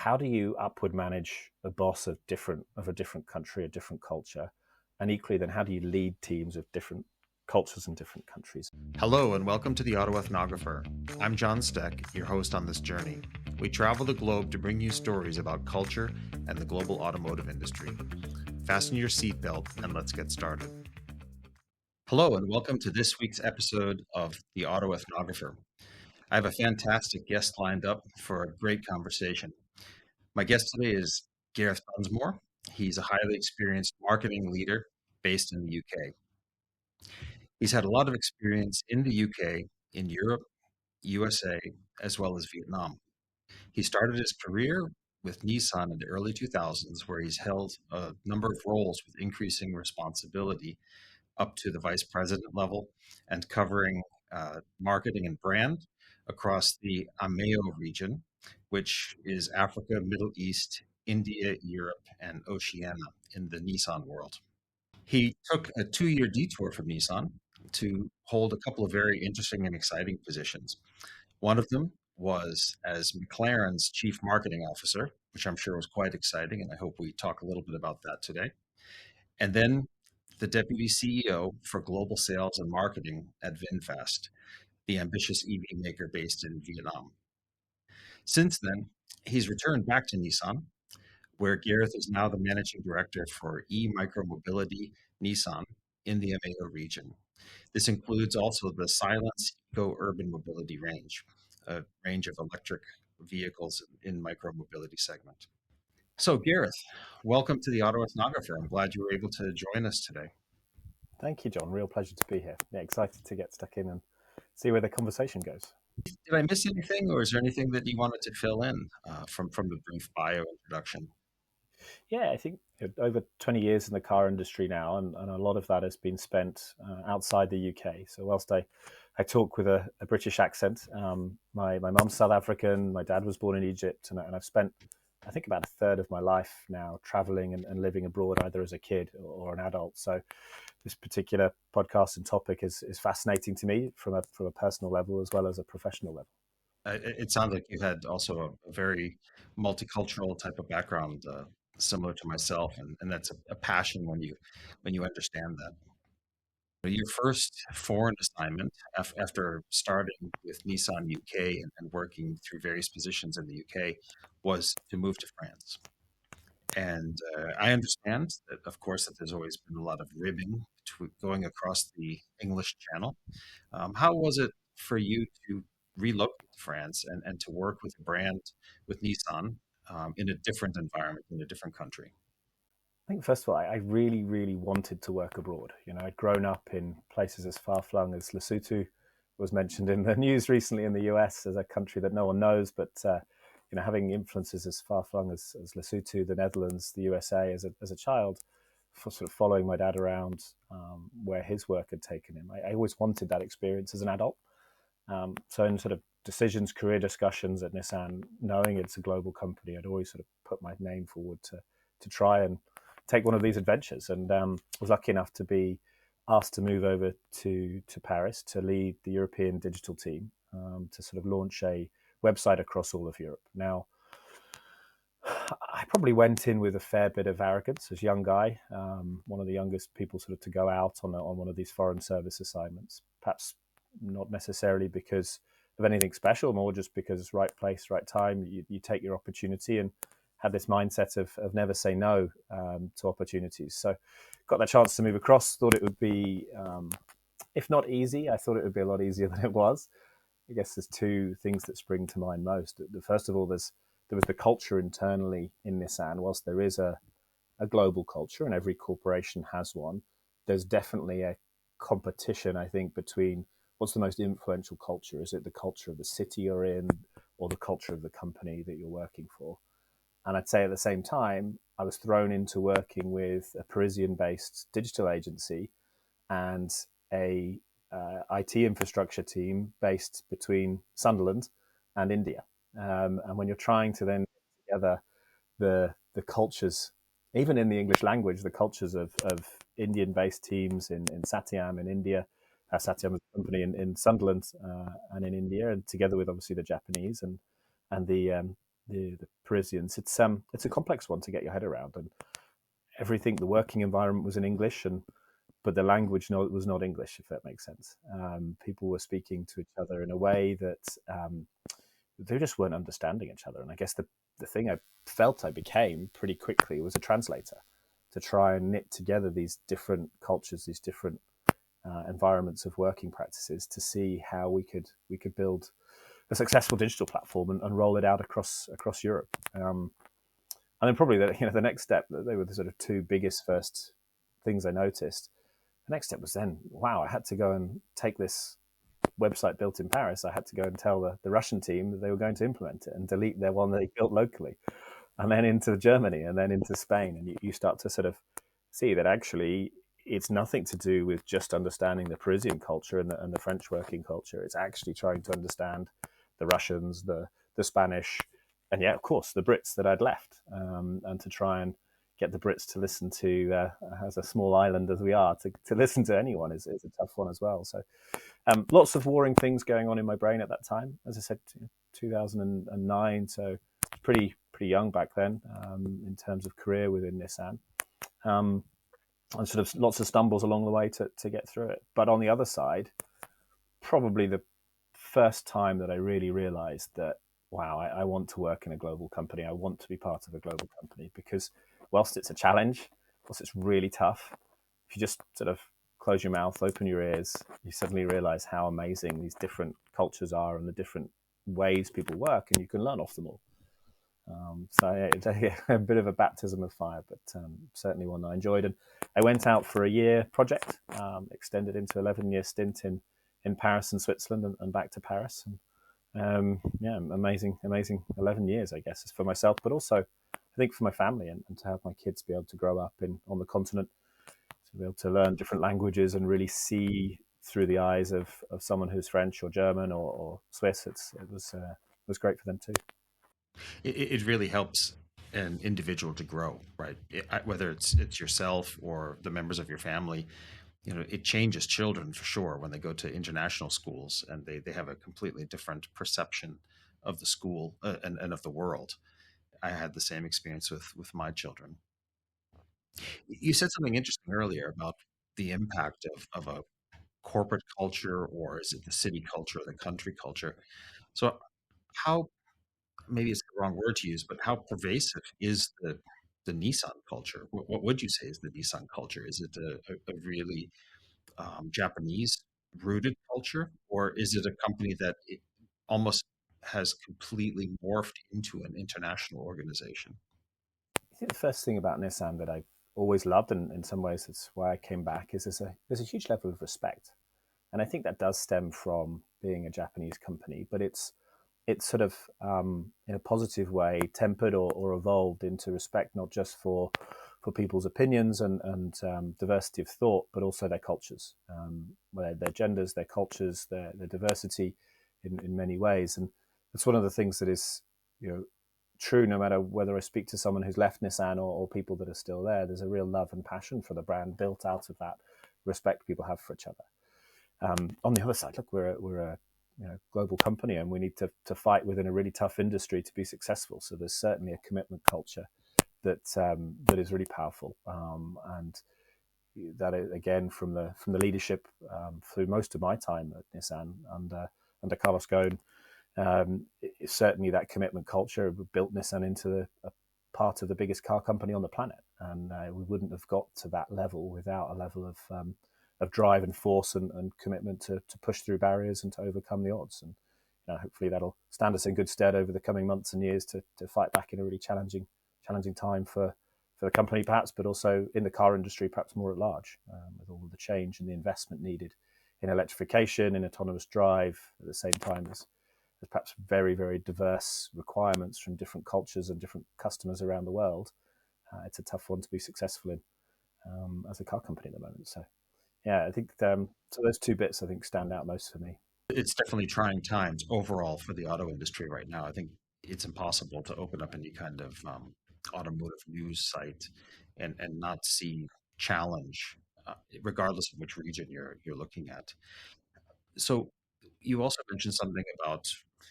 how do you upward manage a boss of a different country, a different culture? And equally, then how do you lead teams of different cultures in different countries? Hello and welcome to the Auto Ethnographer. I'm John Stech, your host on this journey. We travel the globe to bring you stories about culture and the global automotive industry. Fasten your seatbelt and let's get started. Hello and welcome to this week's episode of the Auto Ethnographer. I have a fantastic guest lined up for a great conversation. My guest today is Gareth Dunsmore. He's a highly experienced marketing leader based in the UK. He's had a lot of experience in the UK, in Europe, USA, as well as Vietnam. He started his career with Nissan in the early 2000s, where he's held a number of roles with increasing responsibility up to the vice president level and covering marketing and brand across the AMIEO region, which is Africa, Middle East, India, Europe, and Oceania in the Nissan world. He took a 2-year detour from Nissan to hold a couple of very interesting and exciting positions. One of them was as McLaren's chief marketing officer, which I'm sure was quite exciting, and I hope we talk a little bit about that today. And then the deputy CEO for global sales and marketing at VinFast, the ambitious EV maker based in Vietnam. Since then, he's returned back to Nissan, where Gareth is now the managing director for e-micromobility Nissan in the AMIEO region. This includes also the Silence Eco Urban Mobility range, a range of electric vehicles in micromobility segment. So Gareth, welcome to the Auto Ethnographer. I'm glad you were able to join us today. Thank you, John. Real pleasure to be here. Yeah, excited to get stuck in and see where the conversation goes. Did I miss anything, or is there anything that you wanted to fill in from the brief bio introduction? Yeah, I think over 20 years in the car industry now, and a lot of that has been spent outside the UK. So whilst I talk with a British accent, my mum's South African, my dad was born in Egypt, and I've spent, I think, about a third of my life now traveling and living abroad, either as a kid or an adult. So this particular podcast and topic is fascinating to me from a personal level as well as a professional level. It sounds like you had also a very multicultural type of background, similar to myself, and that's a passion when you understand that. Your first foreign assignment after starting with Nissan UK and working through various positions in the UK was to move to France. And I understand that, of course, that there's always been a lot of ribbing going across the English Channel. How was it for you to relocate to France and to work with a brand, with Nissan, in a different environment, in a different country? I think, first of all, I really, really wanted to work abroad. I'd grown up in places as far-flung as Lesotho, was mentioned in the news recently in the US as a country that no one knows, but having influences as far-flung as Lesotho, the Netherlands, the USA as a child, for sort of following my dad around where his work had taken him. I always wanted that experience as an adult. So in sort of decisions, career discussions at Nissan, knowing it's a global company, I'd always sort of put my name forward to try and take one of these adventures, and was lucky enough to be asked to move over to Paris to lead the European digital team, to sort of launch a website across all of Europe. Now, I probably went in with a fair bit of arrogance as a young guy, one of the youngest people sort of to go out on one of these foreign service assignments, perhaps not necessarily because of anything special, more just because it's right place, right time. You take your opportunity, and had this mindset of never say no to opportunities. So got that chance to move across, thought it would be, if not easy, I thought it would be a lot easier than it was. I guess there's two things that spring to mind most. First of all, there was the culture internally in Nissan. Whilst there is a global culture and every corporation has one, there's definitely a competition, I think, between what's the most influential culture. Is it the culture of the city you're in or the culture of the company that you're working for? And I'd say at the same time, I was thrown into working with a Parisian-based digital agency and a IT infrastructure team based between Sunderland and India. And when you're trying to then put together the cultures, even in the English language, the cultures of Indian-based teams in Satyam in India, Satyam is a company in Sunderland and in India, and together with obviously the Japanese and the the Parisians. It's a complex one to get your head around, and everything. The working environment was in English, but the language was not English, if that makes sense. People were speaking to each other in a way that they just weren't understanding each other. And I guess the thing I felt I became pretty quickly was a translator to try and knit together these different cultures, these different environments of working practices to see how we could build a successful digital platform and roll it out across Europe. And then probably the next step, they were the sort of two biggest first things I noticed. The next step was then, wow, I had to go and take this website built in Paris. I had to go and tell the Russian team that they were going to implement it and delete their one they built locally, and then into Germany and then into Spain. And you start to sort of see that actually it's nothing to do with just understanding the Parisian culture and the French working culture. It's actually trying to understand the Russians, the Spanish, and yeah, of course, the Brits that I'd left, and to try and get the Brits to listen to, as a small island as we are, to listen to anyone is a tough one as well. So lots of warring things going on in my brain at that time. As I said, 2009, so pretty young back then in terms of career within Nissan. And sort of lots of stumbles along the way to get through it. But on the other side, probably the first time that I really realized that, wow, I want to work in a global company. I want to be part of a global company, because whilst it's a challenge, whilst it's really tough, if you just sort of close your mouth, open your ears, you suddenly realize how amazing these different cultures are and the different ways people work, and you can learn off them all. So it's a bit of a baptism of fire, but certainly one I enjoyed. And I went out for a year project, extended into 11-year stint in Paris and Switzerland, and back to Paris. And amazing 11 years, I guess, for myself, but also I think for my family, and to have my kids be able to grow up on the continent, to be able to learn different languages and really see through the eyes of someone who's French or German or Swiss. It was great for them too. It really helps an individual to grow, right? Whether it's yourself or the members of your family, it changes children for sure when they go to international schools and they have a completely different perception of the school and of the world. I had the same experience with my children. You said something interesting earlier about the impact of a corporate culture, or is it the city culture or the country culture? So how, maybe it's the wrong word to use, but how pervasive is the Nissan culture? What would you say is the Nissan culture? Is it a really Japanese rooted culture, or is it a company that it almost has completely morphed into an international organization? I think the first thing about Nissan that I always loved, and in some ways it's why I came back, is there's a huge level of respect. And I think that does stem from being a Japanese company, but it's sort of in a positive way tempered or evolved into respect, not just for people's opinions and diversity of thought, but also their cultures, their genders, their cultures, their diversity in many ways. And it's one of the things that is true no matter whether I speak to someone who's left Nissan or people that are still there. There's a real love and passion for the brand built out of that respect people have for each other. On the other side, look, we're a global company, and we need to fight within a really tough industry to be successful. So there's certainly a commitment culture that is really powerful, and that again from the leadership through most of my time at Nissan under Carlos Ghosn, certainly that commitment culture built Nissan into a part of the biggest car company on the planet, and we wouldn't have got to that level without a level of drive and force and commitment to push through barriers and to overcome the odds. And hopefully that'll stand us in good stead over the coming months and years to fight back in a really challenging time for the company perhaps, but also in the car industry perhaps more at large, with all of the change and the investment needed in electrification, in autonomous drive, at the same time as perhaps very, very diverse requirements from different cultures and different customers around the world. It's a tough one to be successful in as a car company at the moment. So yeah, I think so those two bits I think stand out most for me. It's definitely trying times overall for the auto industry right now. I think it's impossible to open up any kind of automotive news site and not see challenge, regardless of which region you're looking at. So You also mentioned something about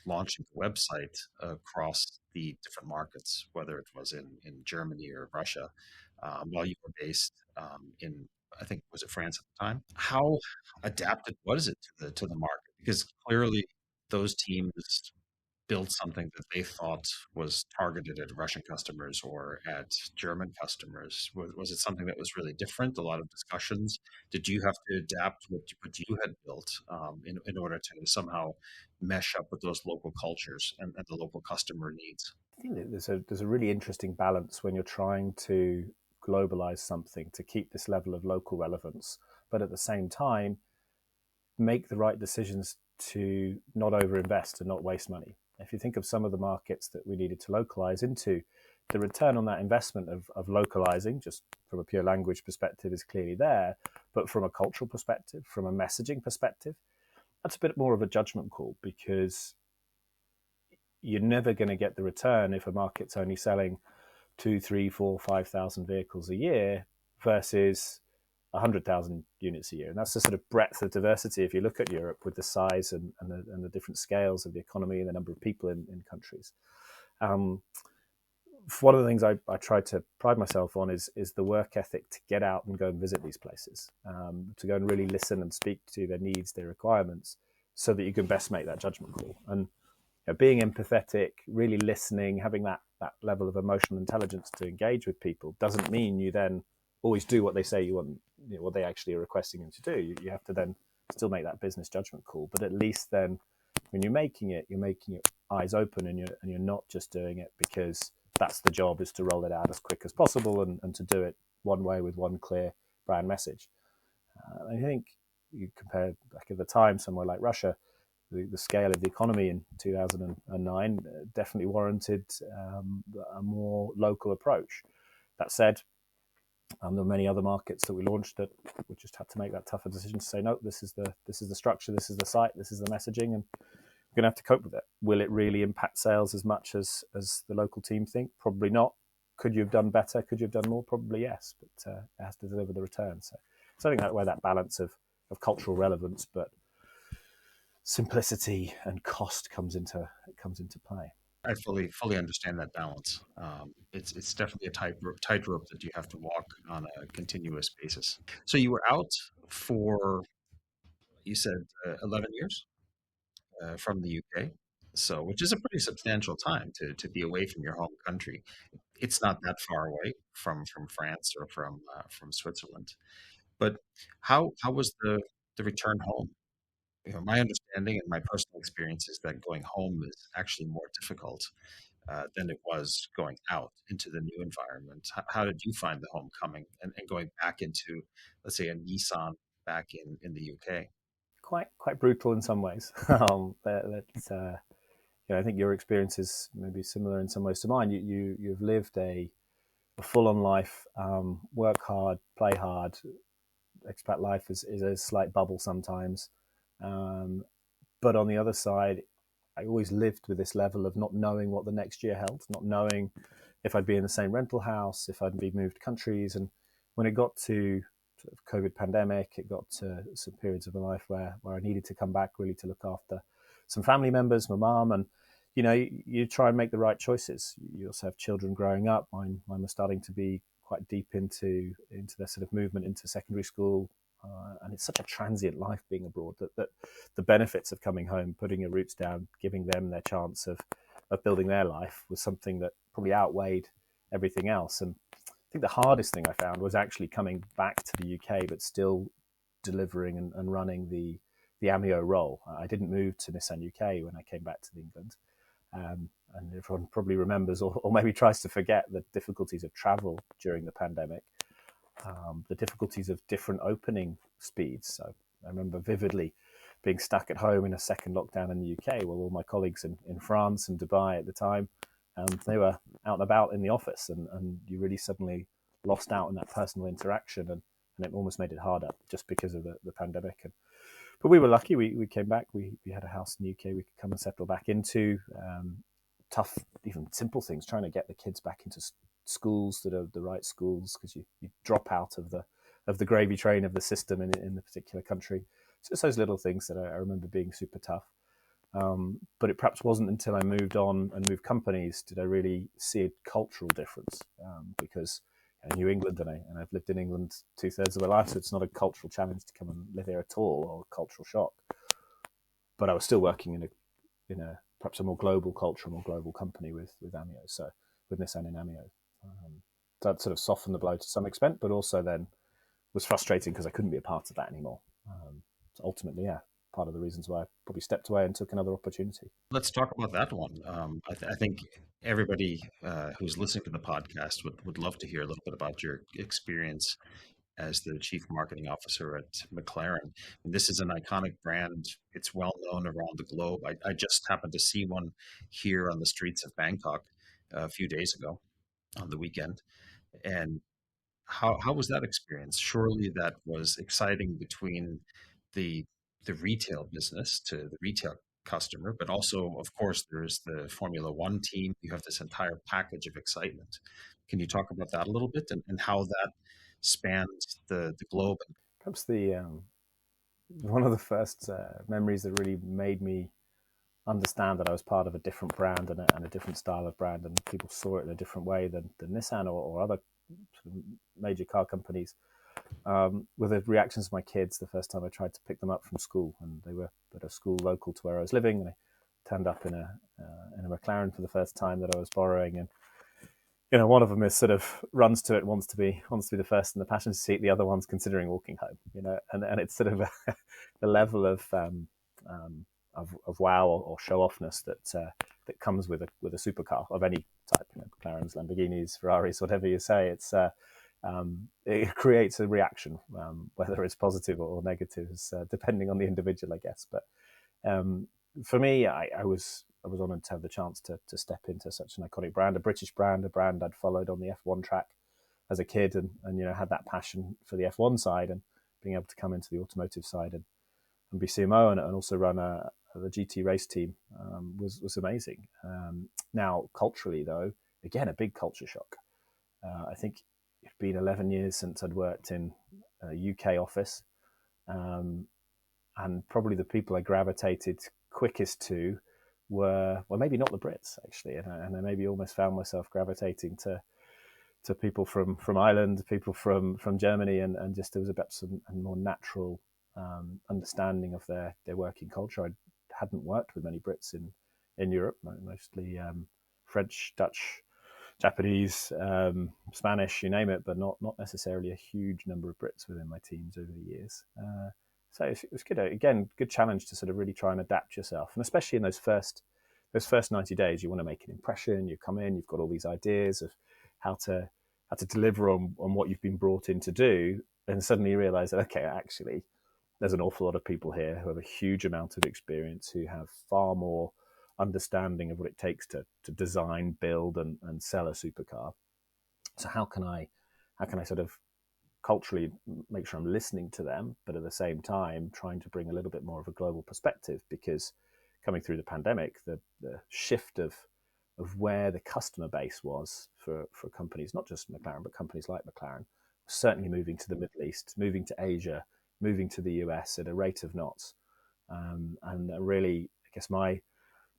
launching the website across the different markets, whether it was in Germany or Russia, while you were based in, I think, was it France at the time? How adapted was it to the market? Because clearly those teams build something that they thought was targeted at Russian customers or at German customers? Was it something that was really different? A lot of discussions. Did you have to adapt what you had built in order to somehow mesh up with those local cultures and the local customer needs? I think that there's a really interesting balance when you're trying to globalize something to keep this level of local relevance, but at the same time make the right decisions to not overinvest and not waste money. If you think of some of the markets that we needed to localize into, the return on that investment of localizing, just from a pure language perspective, is clearly there. But from a cultural perspective, from a messaging perspective, that's a bit more of a judgment call, because you're never going to get the return if a market's only selling 2, 3, 4, 5,000 vehicles a year versus 100,000 units a year. And that's the sort of breadth of diversity if you look at Europe, with the size and the different scales of the economy and the number of people in countries. One of the things I try to pride myself on is the work ethic to get out and go and visit these places, to go and really listen and speak to their needs, their requirements, so that you can best make that judgment call. And being empathetic, really listening, having that level of emotional intelligence to engage with people doesn't mean you then always do what they say you want, what they actually are requesting you to do. You have to then still make that business judgment call. But at least then, when you're making it eyes open, and you're not just doing it because that's the job, is to roll it out as quick as possible and to do it one way with one clear brand message. I think you compare back at the time, somewhere like Russia, the scale of the economy in 2009 definitely warranted a more local approach. That said, there were many other markets that we launched that we just had to make that tougher decision to say, no, this is the structure, this is the site, this is the messaging, and we're going to have to cope with it. Will it really impact sales as much as the local team think? Probably not. Could you have done better? Could you have done more? Probably yes, but it has to deliver the return. So I think that where that balance of cultural relevance, but simplicity and cost comes into play. I fully understand that balance. It's definitely a tightrope that you have to walk on a continuous basis. So you were out for, you said, 11 years from the UK, so which is a pretty substantial time to be away from your home country. It's not that far away from France or from Switzerland. But how was the return home? My understanding and my personal experience is that going home is actually more difficult than it was going out into the new environment. How did you find the homecoming and going back into, let's say, a Nissan back in the UK? Quite brutal in some ways. I think your experience is maybe similar in some ways to mine. You've lived a full-on life, work hard, play hard. Expat life is a slight bubble sometimes. But on the other side, I always lived with this level of not knowing what the next year held, not knowing if I'd be in the same rental house, if I'd be moved countries. And when it got to sort of COVID pandemic, it got to some periods of my life where I needed to come back really to look after some family members, my mum, and you try and make the right choices. You also have children growing up. Mine was starting to be quite deep into their sort of movement into secondary school. And it's such a transient life being abroad that the benefits of coming home, putting your roots down, giving them their chance of building their life was something that probably outweighed everything else. And I think the hardest thing I found was actually coming back to the UK, but still delivering and running the AMIEO role. I didn't move to Nissan UK when I came back to England. And everyone probably remembers or maybe tries to forget the difficulties of travel during the pandemic. The difficulties of different opening speeds. So I remember vividly being stuck at home in a second lockdown in the UK, while all my colleagues in France and Dubai at the time, they were out and about in the office, and you really suddenly lost out on that personal interaction, and it almost made it harder just because of the pandemic. But we were lucky. We came back. We had a house in the UK we could come and settle back into. Tough, even simple things, trying to get the kids back into schools that are the right schools, because you drop out of the gravy train of the system in the particular country. So it's those little things that I remember being super tough. But it perhaps wasn't until I moved on and moved companies did I really see a cultural difference, because I knew England and I've lived in England 2/3 of my life, so it's not a cultural challenge to come and live here at all or a cultural shock. But I was still working in a perhaps a more global culture, a more global company with AMIEO, so with Nissan and AMIEO. So that sort of softened the blow to some extent, but also then was frustrating because I couldn't be a part of that anymore. So ultimately, yeah, part of the reasons why I probably stepped away and took another opportunity. Let's talk about that one. I think everybody who's listening to the podcast would love to hear a little bit about your experience as the chief marketing officer at McLaren. And this is an iconic brand. It's well known around the globe. I just happened to see one here on the streets of Bangkok a few days ago on the weekend. And how was that experience? Surely that was exciting between the the retail business to the retail customer, but also, of course, there's the Formula One team. You have this entire package of excitement. Can you talk about that a little bit and how that spans the globe? Perhaps the one of the first memories that really made me understand that I was part of a different brand and a different style of brand, and people saw it in a different way than Nissan or other sort of major car companies. With the reactions of my kids the first time I tried to pick them up from school, and they were at a school local to where I was living, and I turned up in a McLaren for the first time that I was borrowing, and one of them is sort of runs to it, wants to be the first in the passenger seat. The other one's considering walking home, and it's sort of the level of wow or show offness that comes with a supercar of any type, McLarens, Lamborghinis, Ferraris, whatever you say. It creates a reaction, whether it's positive or negative, depending on the individual, I guess. But for me, I was honoured to have the chance to step into such an iconic brand, a British brand, a brand I'd followed on the F1 track as a kid, and had that passion for the F1 side, and being able to come into the automotive side and be CMO and also run the GT race team was amazing. Now, culturally, though, again, a big culture shock. I think it'd been 11 years since I'd worked in a UK office, and probably the people I gravitated quickest to were, well, maybe not the Brits, actually, and I maybe almost found myself gravitating to people from Ireland, people from Germany, and just there was a more natural understanding of their working culture. I hadn't worked with many Brits in Europe, mostly French, Dutch, Japanese, Spanish, you name it, but not necessarily a huge number of Brits within my teams over the years. So it was good. Again, good challenge to sort of really try and adapt yourself, and especially in those first 90 days, you want to make an impression. You come in, you've got all these ideas of how to deliver on what you've been brought in to do, and suddenly you realise that, okay, actually, there's an awful lot of people here who have a huge amount of experience, who have far more understanding of what it takes to design, build, and sell a supercar. So how can I sort of culturally make sure I'm listening to them, but at the same time trying to bring a little bit more of a global perspective? Because coming through the pandemic, the shift of where the customer base was for companies, not just McLaren, but companies like McLaren, certainly moving to the Middle East, moving to Asia, moving to the US at a rate of knots. And really, I guess my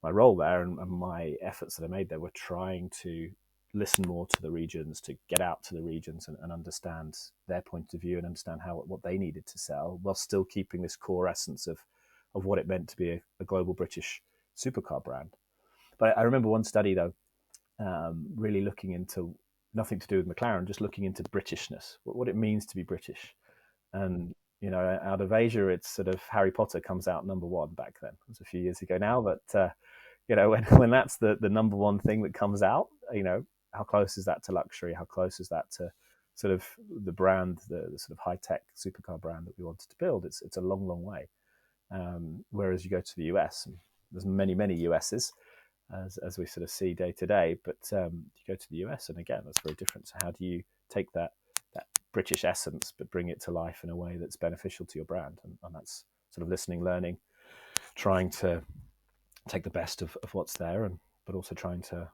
role there and my efforts that I made there were trying to listen more to the regions, to get out to the regions and understand their point of view and understand what they needed to sell, while still keeping this core essence of what it meant to be a global British supercar brand. But I remember one study, though, really looking into nothing to do with McLaren, just looking into Britishness, what it means to be British. And out of Asia, it's sort of Harry Potter comes out number one back then. It was a few years ago now, but when that's the number one thing that comes out, how close is that to luxury? How close is that to sort of the brand, the sort of high tech supercar brand that we wanted to build? It's a long, long way. Whereas you go to the US, and there's many USs as we sort of see day to day, but you go to the US, and again, that's very different. So how do you take that British essence, but bring it to life in a way that's beneficial to your brand? And that's sort of listening, learning, trying to take the best of what's there, but also trying to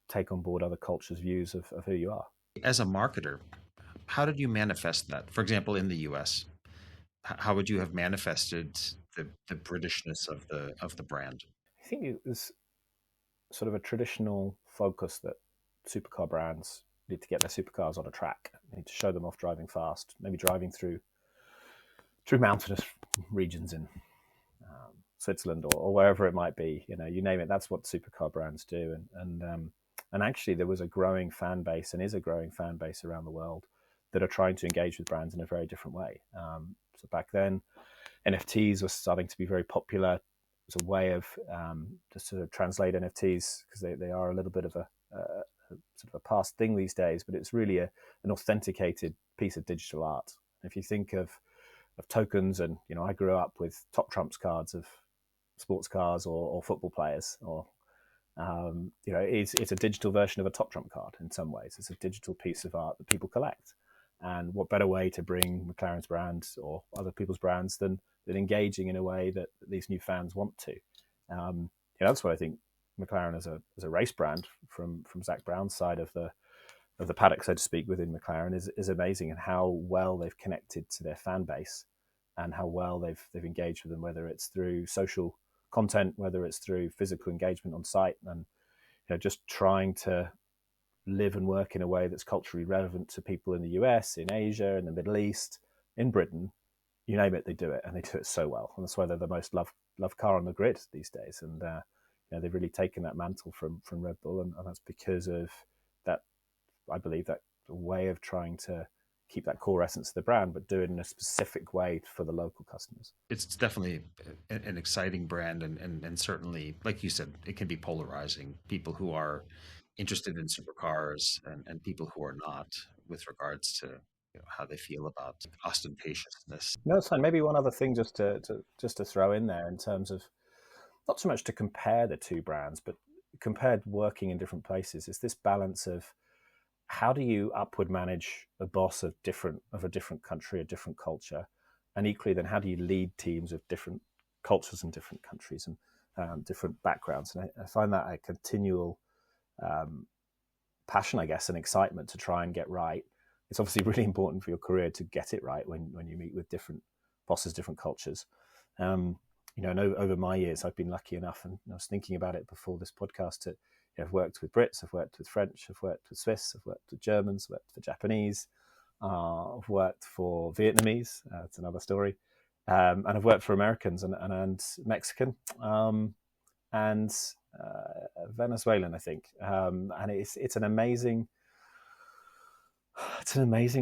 take on board other cultures' views of who you are. As a marketer, how did you manifest that? For example, in the US, how would you have manifested the Britishness of the brand? I think it was sort of a traditional focus that supercar brands need to get their supercars on a track. They need to show them off driving fast, maybe driving through mountainous regions in Switzerland or wherever it might be. You name it. That's what supercar brands do. And actually, there was a growing fan base and is a growing fan base around the world that are trying to engage with brands in a very different way. So back then, NFTs were starting to be very popular. It was a way of to sort of translate NFTs, because they are a little bit of a sort of a past thing these days, but it's really an authenticated piece of digital art. If you think of tokens, and I grew up with top trumps cards of sports cars or football players, or it's a digital version of a top trump card in some ways. It's a digital piece of art that people collect. And what better way to bring McLaren's brand or other people's brands than engaging in a way that these new fans want to. That's what I think McLaren as a race brand from Zach Brown's side of the paddock, so to speak, within McLaren is amazing, and how well they've connected to their fan base and how well they've engaged with them, whether it's through social content, whether it's through physical engagement on site, and just trying to live and work in a way that's culturally relevant to people in the US, in Asia, in the Middle East, in Britain. You name it, they do it, and they do it so well. And that's why they're the most loved car on the grid these days. And they've really taken that mantle from Red Bull, and that's because of that. I believe that way of trying to keep that core essence of the brand, but do it in a specific way for the local customers. It's definitely an exciting brand, and certainly, like you said, it can be polarizing. People who are interested in supercars and people who are not, with regards to how they feel about ostentatiousness. No, it's fine. Maybe one other thing just to throw in there, in terms of not so much to compare the two brands, but compared working in different places, is this balance of how do you upward manage a boss of a different country, a different culture, and equally then how do you lead teams of different cultures and different countries and different backgrounds. And I find that a continual passion, I guess, and excitement to try and get right. It's obviously really important for your career to get it right when you meet with different bosses, different cultures. And over my years, I've been lucky enough, and I was thinking about it before this podcast, to I've worked with Brits, I've worked with French, I've worked with Swiss, I've worked with Germans, I've worked for Japanese, I've worked for Vietnamese, that's another story, and I've worked for Americans and Mexican, and Venezuelan, I think, and it's an amazing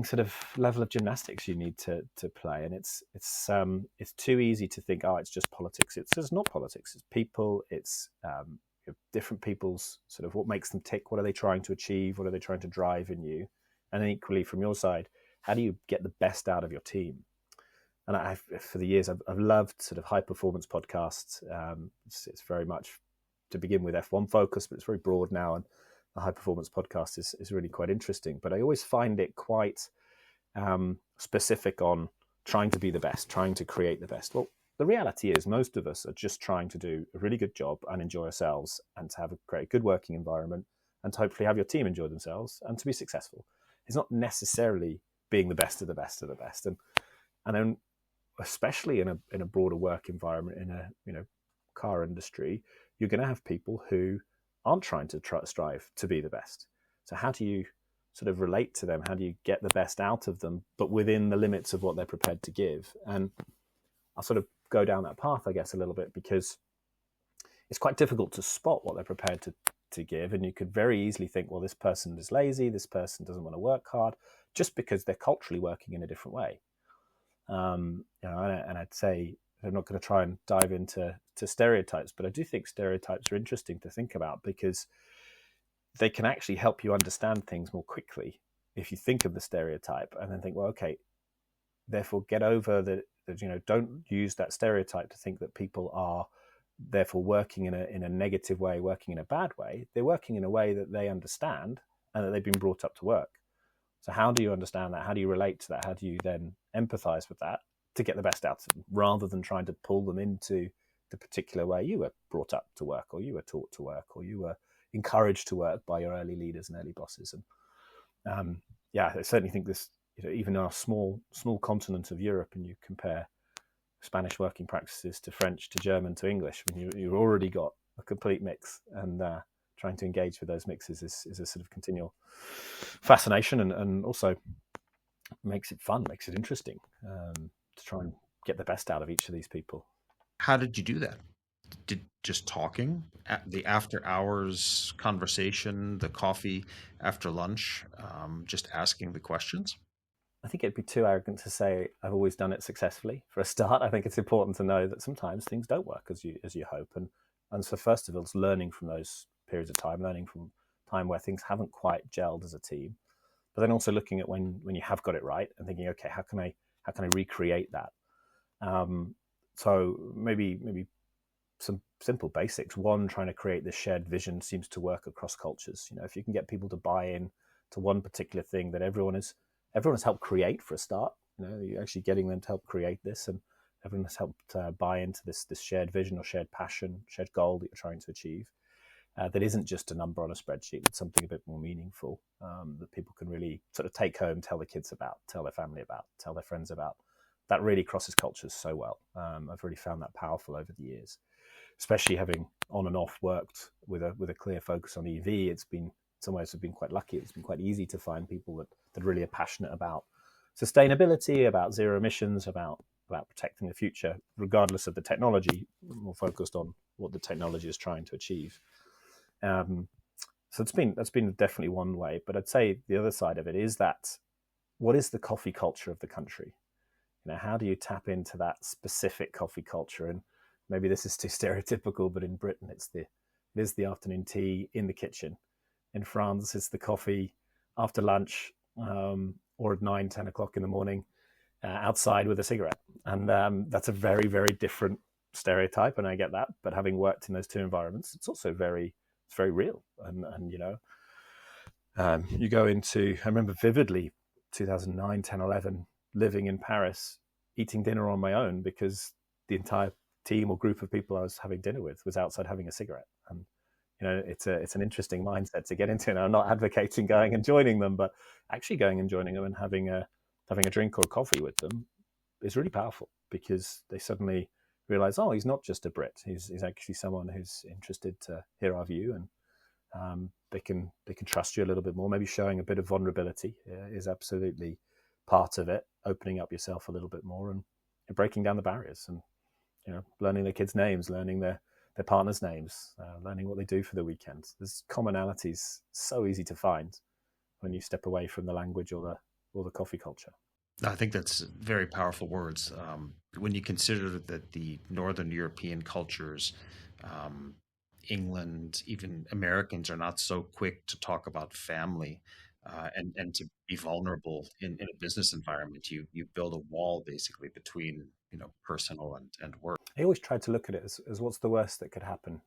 sort of level of gymnastics you need to play, and it's too easy to think, it's just politics. It's not politics. It's people. It's different people's sort of what makes them tick. What are they trying to achieve? What are they trying to drive in you? And then equally from your side, how do you get the best out of your team? And for the years, I've loved sort of high performance podcasts. It's very much, to begin with, F1 focus, but it's very broad now, and the high performance podcast is really quite interesting. But I always find it quite specific on trying to be the best, trying to create the best. Well, the reality is most of us are just trying to do a really good job and enjoy ourselves, and to have a good working environment, and to hopefully have your team enjoy themselves and to be successful. It's not necessarily being the best of the best of the best. And then, especially in a broader work environment, in a car industry, you're going to have people who aren't trying to strive to be the best. So how do you sort of relate to them? How do you get the best out of them, but within the limits of what they're prepared to give? And I'll sort of go down that path, I guess, a little bit, because it's quite difficult to spot what they're prepared to give. And you could very easily think, well, this person is lazy, this person doesn't want to work hard, just because they're culturally working in a different way. And I'd say, I'm not going to try and dive into stereotypes, but I do think stereotypes are interesting to think about, because they can actually help you understand things more quickly if you think of the stereotype and then think, well, okay, therefore get over that. Don't use that stereotype to think that people are therefore working in a negative way, working in a bad way. They're working in a way that they understand and that they've been brought up to work. So how do you understand that? How do you relate to that? How do you then empathize with that to get the best out of them, rather than trying to pull them into the particular way you were brought up to work, or you were taught to work, or you were encouraged to work by your early leaders and early bosses? And I certainly think this even our small continent of Europe, and you compare Spanish working practices to French to German to English, I mean, you've already got a complete mix, and trying to engage with those mixes is a sort of continual fascination, and also makes it fun, makes it interesting, to try and get the best out of each of these people. How did you do that? Did just talking, the after hours conversation, the coffee after lunch, just asking the questions? I think it'd be too arrogant to say I've always done it successfully. For a start, I think it's important to know that sometimes things don't work as you hope, and so first of all, it's learning from those periods of time, learning from time where things haven't quite gelled as a team, but then also looking at when you have got it right and thinking, okay, how can I recreate that? So maybe some simple basics. One, trying to create this shared vision seems to work across cultures. If you can get people to buy in to one particular thing that everyone has helped create for a start, you're actually getting them to help create this, and everyone has helped buy into this shared vision or shared passion, shared goal that you're trying to achieve. That isn't just a number on a spreadsheet. It's something a bit more meaningful, that people can really sort of take home, tell their kids about, tell their family about, tell their friends about. That really crosses cultures so well. I've really found that powerful over the years, especially having on and off worked with a clear focus on EV. It's been, in some ways, I've been quite lucky. It's been quite easy to find people that really are passionate about sustainability, about zero emissions, about protecting the future, regardless of the technology, more focused on what the technology is trying to achieve. So that's been definitely one way. But I'd say the other side of it is that, what is the coffee culture of the country? How do you tap into that specific coffee culture? And maybe this is too stereotypical, but in Britain, it is the afternoon tea in the kitchen. In France, it's the coffee after lunch, or at 9, 10 o'clock in the morning, outside with a cigarette. And that's a very, very different stereotype, and I get that. But having worked in those two environments, it's also very real. And you go into, I remember vividly 2009, 10, 11, living in Paris, eating dinner on my own because the entire team or group of people I was having dinner with was outside having a cigarette. And it's an interesting mindset to get into. And I'm not advocating going and joining them, but actually going and joining them and having a drink or coffee with them is really powerful, because they suddenly realize, oh, he's not just a Brit. He's actually someone who's interested to hear our view, and they can trust you a little bit more. Maybe showing a bit of vulnerability is absolutely part of it. Opening up yourself a little bit more, and breaking down the barriers, and learning their kids' names, learning their partners' names, learning what they do for the weekend. There's commonalities so easy to find when you step away from the language or the coffee culture. I think that's very powerful words. When you consider that the Northern European cultures, England, even Americans, are not so quick to talk about family, and to be vulnerable in a business environment, you build a wall basically between personal and work. I always try to look at it as what's the worst that could happen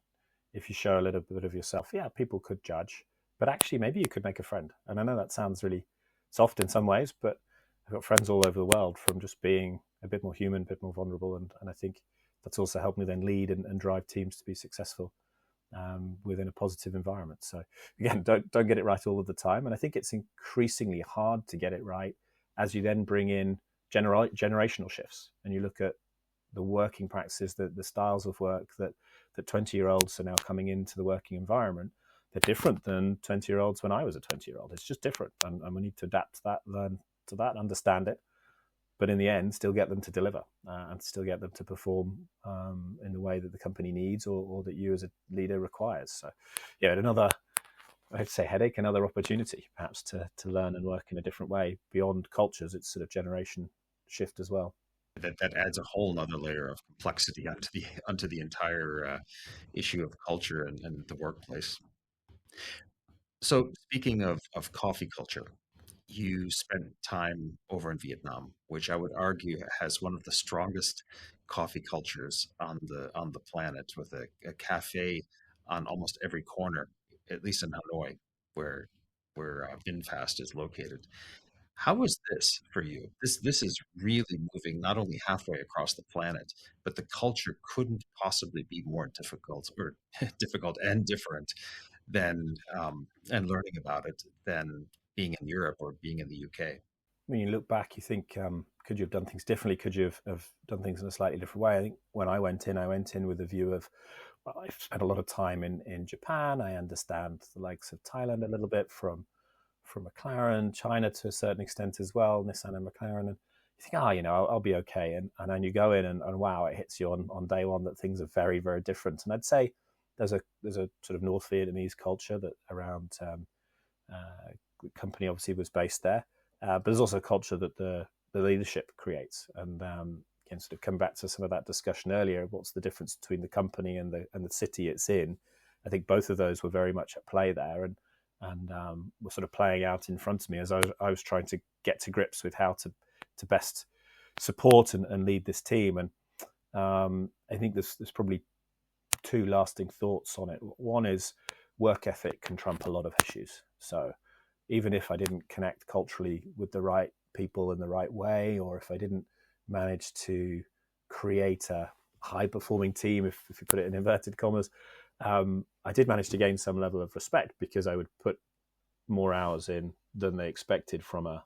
if you show a little bit of yourself. Yeah, people could judge, but actually maybe you could make a friend. And I know that sounds really soft in some ways, but I've got friends all over the world from just being a bit more human, a bit more vulnerable. And I think that's also helped me then lead and drive teams to be successful, within a positive environment. So again, don't get it right all of the time. And I think it's increasingly hard to get it right as you then bring in generational shifts, and you look at the working practices, the styles of work that 20-year-olds are now coming into the working environment. They're different than 20-year-olds when I was a 20-year-old. It's just different, and we need to adapt to that, learn to that, understand it, but in the end, still get them to deliver, and still get them to perform in the way that the company needs, or that you as a leader requires. So, yeah, I'd say headache, another opportunity perhaps to learn and work in a different way beyond cultures. It's sort of generation shift as well. That adds a whole nother layer of complexity onto the entire issue of culture and the workplace. So speaking of coffee culture, you spent time over in Vietnam, which I would argue has one of the strongest coffee cultures on the planet, with a cafe on almost every corner, at least in Hanoi, where VinFast is located. How is this for you? This is really moving not only halfway across the planet, but the culture couldn't possibly be more difficult, or difficult and different than and learning about it than being in Europe or being in the UK. when you look back, you think, could you have done things differently? Could you have done things in a slightly different way? I think when I went in with a view of, well, I've spent a lot of time in Japan. I understand the likes of Thailand a little bit from McLaren, China to a certain extent as well, Nissan and McLaren. And you think, I'll be okay. And then you go in and wow, it hits you on day one that things are very, very different. And I'd say there's a sort of North Vietnamese culture that around the company obviously was based there. But there's also a culture that the leadership creates. And again, sort of come back to some of that discussion earlier, what's the difference between the company and the city it's in? I think both of those were very much at play there, and were sort of playing out in front of me as I was trying to get to grips with how to best support and lead this team. And I think there's probably two lasting thoughts on it. One is work ethic can trump a lot of issues. So even if I didn't connect culturally with the right people in the right way, or if I didn't manage to create a high-performing team, if you put it in inverted commas, I did manage to gain some level of respect because I would put more hours in than they expected from a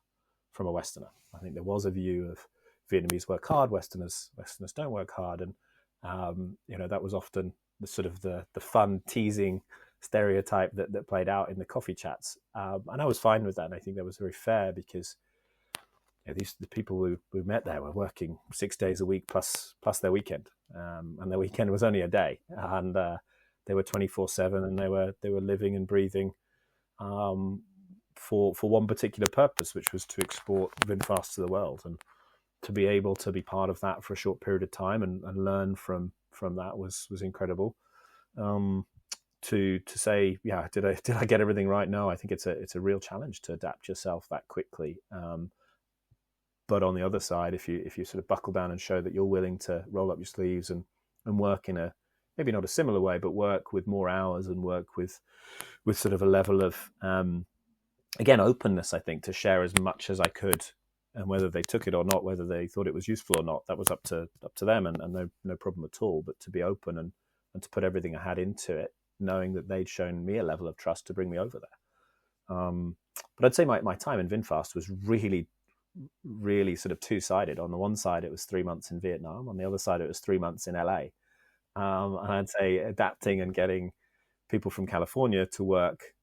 Westerner. I think there was a view of Vietnamese work hard, Westerners don't work hard, and that was often the sort of the fun teasing stereotype that played out in the coffee chats, and I was fine with that. And I think that was very fair because the people we met there were working 6 days a week plus their weekend, and their weekend was only a day, and they were 24/7, and they were living and breathing for one particular purpose, which was to export VinFast to the world. And to be able to be part of that for a short period of time and learn from that was incredible. To say, did I get everything right? No, I think it's a real challenge to adapt yourself that quickly. But on the other side, if you sort of buckle down and show that you're willing to roll up your sleeves and work in a maybe not a similar way, but work with more hours and work with sort of a level of again openness, I think, to share as much as I could, and whether they took it or not, whether they thought it was useful or not, that was up to them, and no problem at all. But to be open and to put everything I had into it, knowing that they'd shown me a level of trust to bring me over there. But I'd say my time in VinFast was really, really sort of two-sided. On the one side, it was 3 months in Vietnam. On the other side, it was 3 months in LA. And I'd say adapting and getting people from California to work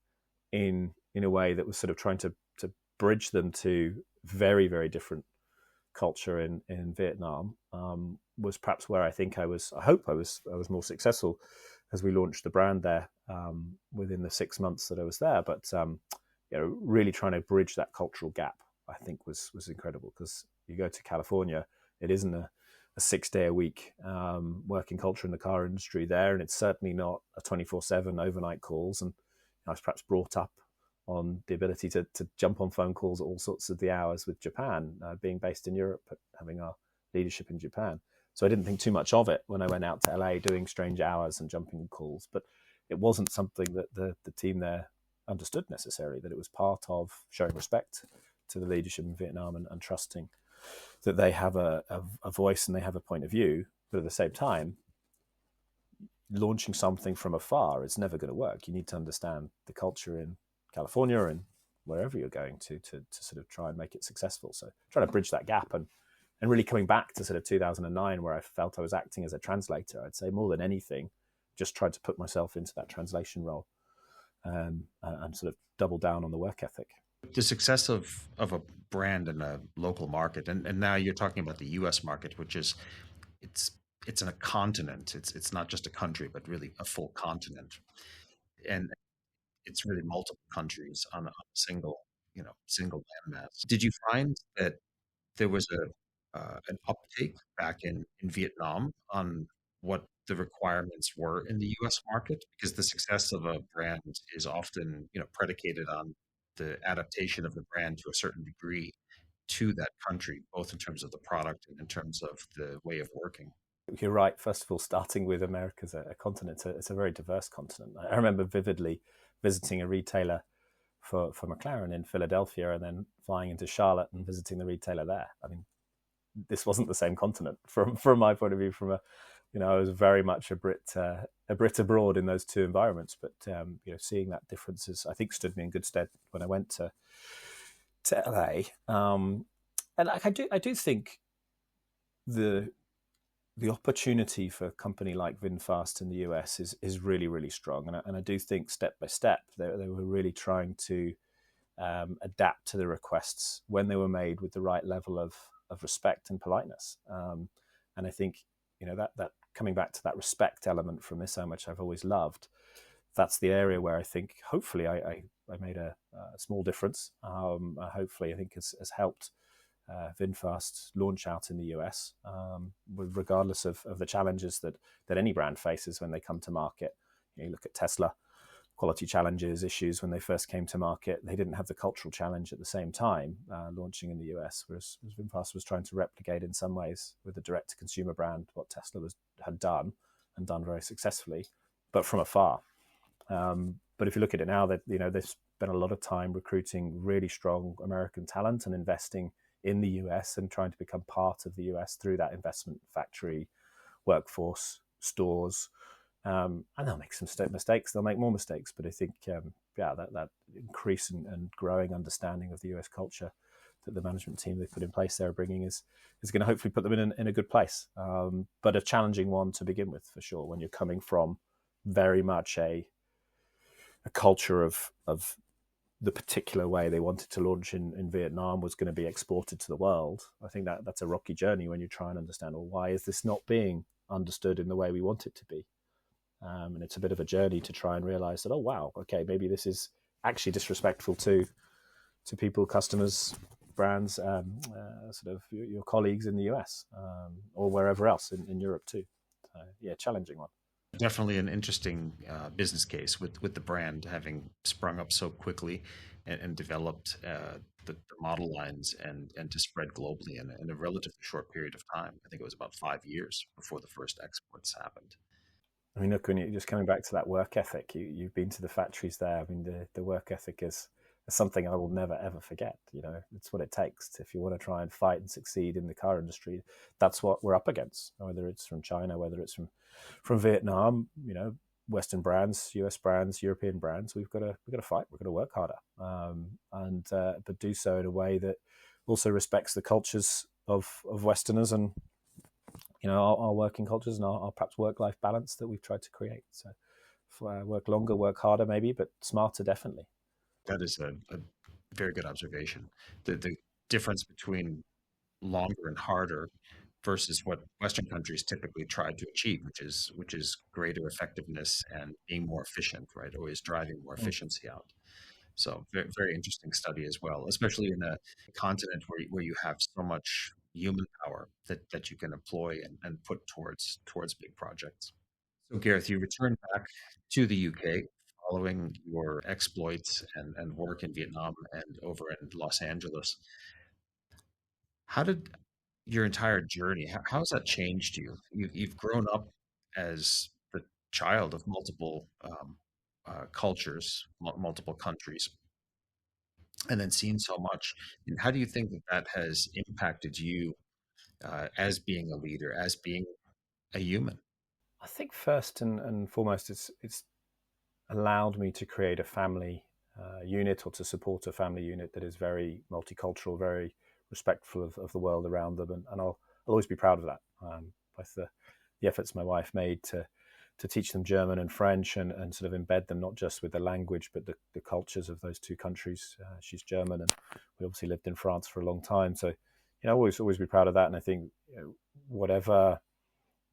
in a way that was sort of trying to bridge them to very, very different culture in Vietnam was perhaps where I think I hope I was more successful as we launched the brand there within the 6 months that I was there. But really trying to bridge that cultural gap, I think was incredible, because you go to California, it isn't a 6 day a week working culture in the car industry there, and it's certainly not a 24/7 overnight calls. And I was perhaps brought up on the ability to jump on phone calls at all sorts of the hours with Japan, being based in Europe, but having our leadership in Japan. So I didn't think too much of it when I went out to LA doing strange hours and jumping on calls. But it wasn't something that the team there understood necessarily, that it was part of showing respect to the leadership in Vietnam and trusting that they have a voice and they have a point of view. But at the same time, launching something from afar is never going to work. You need to understand the culture in California and wherever you're going to sort of try and make it successful. So trying to bridge that gap and really coming back to sort of 2009, where I felt I was acting as a translator, I'd say more than anything, just tried to put myself into that translation role and sort of double down on the work ethic. The success of a brand in a local market, and now you're talking about the US market, which is it's in a continent. It's not just a country, but really a full continent. And it's really multiple countries on a single landmass. Did you find that there was an uptake back in Vietnam on what the requirements were in the US market? Because the success of a brand is often, predicated on the adaptation of the brand to a certain degree to that country, both in terms of the product and in terms of the way of working. You're right. First of all, starting with America as a continent, it's a very diverse continent. I remember vividly visiting a retailer for McLaren in Philadelphia, and then flying into Charlotte and visiting the retailer there. I mean, this wasn't the same continent from my point of view. I was very much a Brit abroad in those two environments. But seeing that difference I think stood me in good stead when I went to LA. And I do think the opportunity for a company like VinFast in the US is really, really strong. And I do think step by step, they were really trying to adapt to the requests when they were made with the right level of respect and politeness. And I think, that coming back to that respect element from Nissan, which I've always loved, that's the area where I think hopefully I made a small difference. Hopefully I think has helped VinFast launch out in the US, regardless of the challenges that any brand faces when they come to market. You look at Tesla, quality challenges, issues when they first came to market. They didn't have the cultural challenge at the same time launching in the US, whereas VinFast was trying to replicate in some ways with a direct-to-consumer brand what Tesla had done very successfully, but from afar. But if you look at it now, that they've spent a lot of time recruiting really strong American talent and investing in the US and trying to become part of the US through that investment, factory, workforce, stores. And they'll make some mistakes. They'll make more mistakes. But I think, that increase and growing understanding of the US culture that the management team they put in place there are bringing is going to hopefully put them in a good place. But a challenging one to begin with, for sure, when you're coming from very much a culture of the particular way they wanted to launch in Vietnam was going to be exported to the world. I think that's a rocky journey when you try and understand, well, why is this not being understood in the way we want it to be? And it's a bit of a journey to try and realize that, oh, wow, okay, maybe this is actually disrespectful to people, customers, brands, sort of your colleagues in the US or wherever else in Europe too. Challenging one. Definitely an interesting business case with the brand having sprung up so quickly and developed the model lines and to spread globally in a relatively short period of time. I think it was about 5 years before the first exports happened. I mean, look, when you're just coming back to that work ethic, you've been to the factories there. I mean, the work ethic is something I will never, ever forget. It's what it takes if you want to try and fight and succeed in the car industry. That's what we're up against, whether it's from China, whether it's from Vietnam, Western brands, US brands, European brands. We've got to fight. We've got to work harder, but do so in a way that also respects the cultures of Westerners and our working cultures and our perhaps work-life balance that we've tried to create. So work longer, work harder maybe, but smarter definitely. That is a very good observation. The difference between longer and harder versus what Western countries typically try to achieve, which is greater effectiveness and being more efficient, right? Always driving more efficiency out. So very, very interesting study as well, especially in a continent where you have so much human power that you can employ and put towards big projects. So Gareth, you returned back to the UK following your exploits and work in Vietnam and over in Los Angeles. How did your entire journey, how has that changed you? You've grown up as the child of multiple cultures, multiple countries, and then seen so much. And how do you think that has impacted you as being a leader, as being a human? I think first and foremost, it's allowed me to create a family unit or to support a family unit that is very multicultural, very respectful of the world around them, and I'll always be proud of that. With the efforts my wife made to teach them German and French and sort of embed them not just with the language but the cultures of those two countries. She's German, and we obviously lived in France for a long time, so always be proud of that. And I think whatever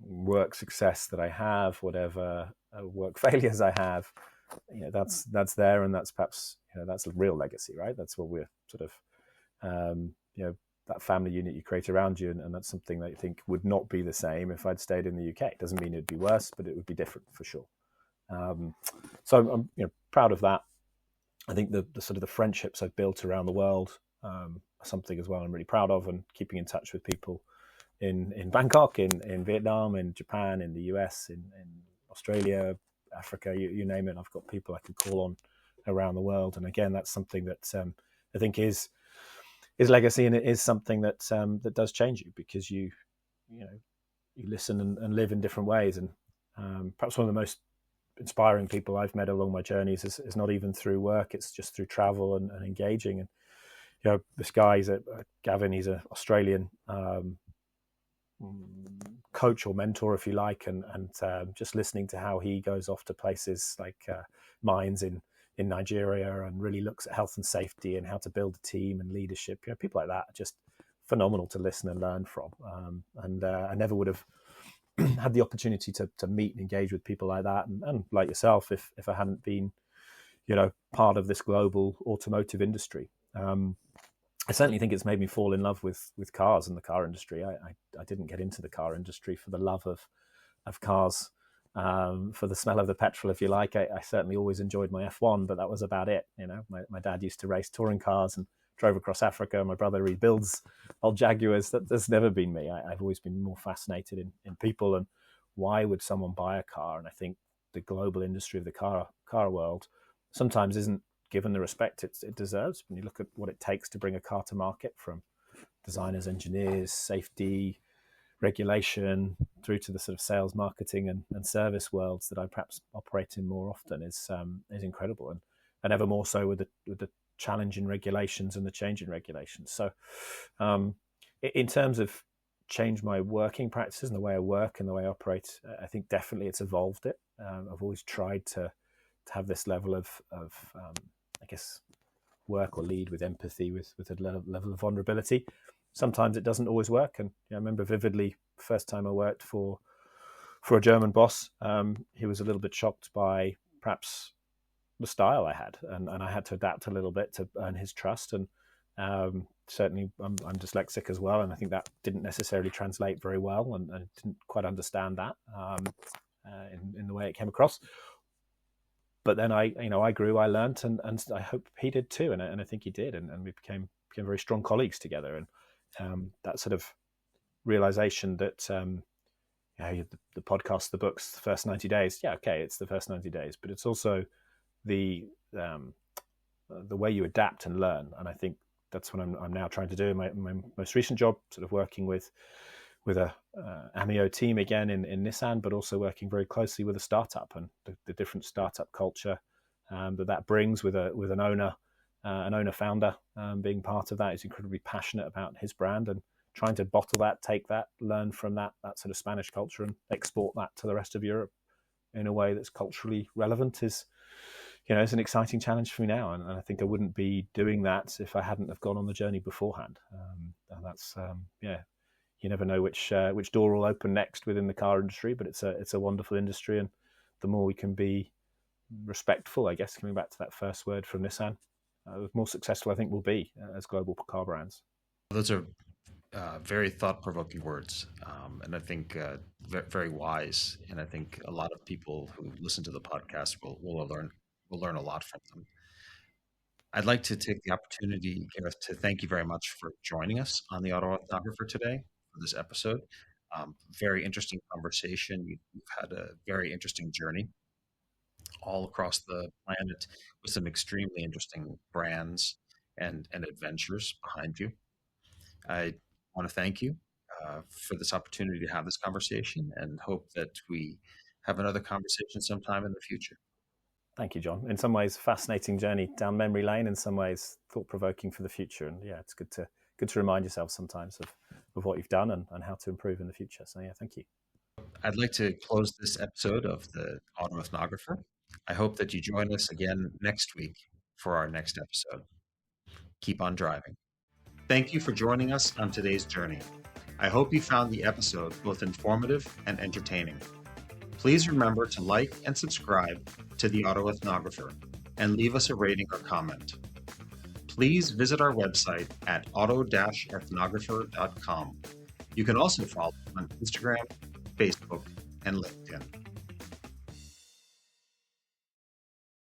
work success that I have, whatever work failures I have, that's there, and that's perhaps that's a real legacy, right? That's what we're sort of that family unit you create around you, and that's something that I think would not be the same if I'd stayed in the UK. It doesn't mean it'd be worse, but it would be different for sure. So I'm proud of that. I think the sort of the friendships I've built around the world are something as well I'm really proud of, and keeping in touch with people in Bangkok, in Vietnam, in Japan, in the US, in Australia, Africa, you name it. I've got people I can call on around the world, and again, that's something that I think is legacy, and it is something that that does change you, because you listen and live in different ways. And perhaps one of the most inspiring people I've met along my journeys is not even through work; it's just through travel and engaging. And this guy, Gavin, he's an Australian coach or mentor, if you like, and just listening to how he goes off to places like mines in Nigeria and really looks at health and safety and how to build a team and leadership. People like that are just phenomenal to listen and learn from. And I never would have had the opportunity to meet and engage with people like that, and like yourself, if I hadn't been, part of this global automotive industry. I certainly think it's made me fall in love with cars and the car industry. I didn't get into the car industry for the love of cars, for the smell of the petrol, if you like. I certainly always enjoyed my F1, but that was about it. My dad used to race touring cars and drove across Africa. My brother rebuilds old Jaguars. That's never been me. I've always been more fascinated in people and why would someone buy a car. And I think the global industry of the car world sometimes isn't given the respect it deserves. When you look at what it takes to bring a car to market, from designers, engineers, safety, regulation, through to the sort of sales, marketing and service worlds that I perhaps operate in more often, is incredible, and ever more so with the challenge in regulations and the change in regulations. So in terms of change my working practices and the way I work and the way I operate, I think definitely it's evolved it. I've always tried to have this level of I guess, work or lead with empathy, with a level of vulnerability. Sometimes it doesn't always work. And I remember vividly, first time I worked for a German boss, he was a little bit shocked by perhaps the style I had. And I had to adapt a little bit to earn his trust. And certainly I'm dyslexic as well. And I think that didn't necessarily translate very well. And I didn't quite understand that in the way it came across. But then I grew, I learned, and I hope he did too, and I think he did, and we became very strong colleagues together. And that sort of realization that the podcast, the books, the first 90 days, it's the first 90 days, but it's also the way you adapt and learn. And I think that's what I'm now trying to do in my most recent job, sort of working with a AMIEO team again in Nissan, but also working very closely with a startup and the different startup culture that brings with an owner founder being part of that. Is incredibly passionate about his brand and trying to bottle that, take that, learn from that sort of Spanish culture and export that to the rest of Europe in a way that's culturally relevant is an exciting challenge for me now. And I think I wouldn't be doing that if I hadn't have gone on the journey beforehand. And that's, you never know which door will open next within the car industry, but it's a wonderful industry, and the more we can be respectful, I guess, coming back to that first word from Nissan, the more successful I think we'll be as global car brands. Those are very thought-provoking words, and I think very wise. And I think a lot of people who listen to the podcast will learn a lot from them. I'd like to take the opportunity, Gareth, to thank you very much for joining us on the Autoethnographer today for this episode. Very interesting conversation. You've had a very interesting journey all across the planet with some extremely interesting brands and adventures behind you. I want to thank you for this opportunity to have this conversation, and hope that we have another conversation sometime in the future. Thank you, John. In some ways, fascinating journey down memory lane. In some ways, thought-provoking for the future. And it's good to remind yourself sometimes of what you've done and how to improve in the future. So thank you. I'd like to close this episode of the Autoethnographer. I hope that you join us again next week for our next episode. Keep on driving. Thank you for joining us on today's journey. I hope you found the episode both informative and entertaining. Please remember to like and subscribe to the Autoethnographer and leave us a rating or comment. Please visit our website at auto-ethnographer.com. You can also follow on Instagram, Facebook, and LinkedIn.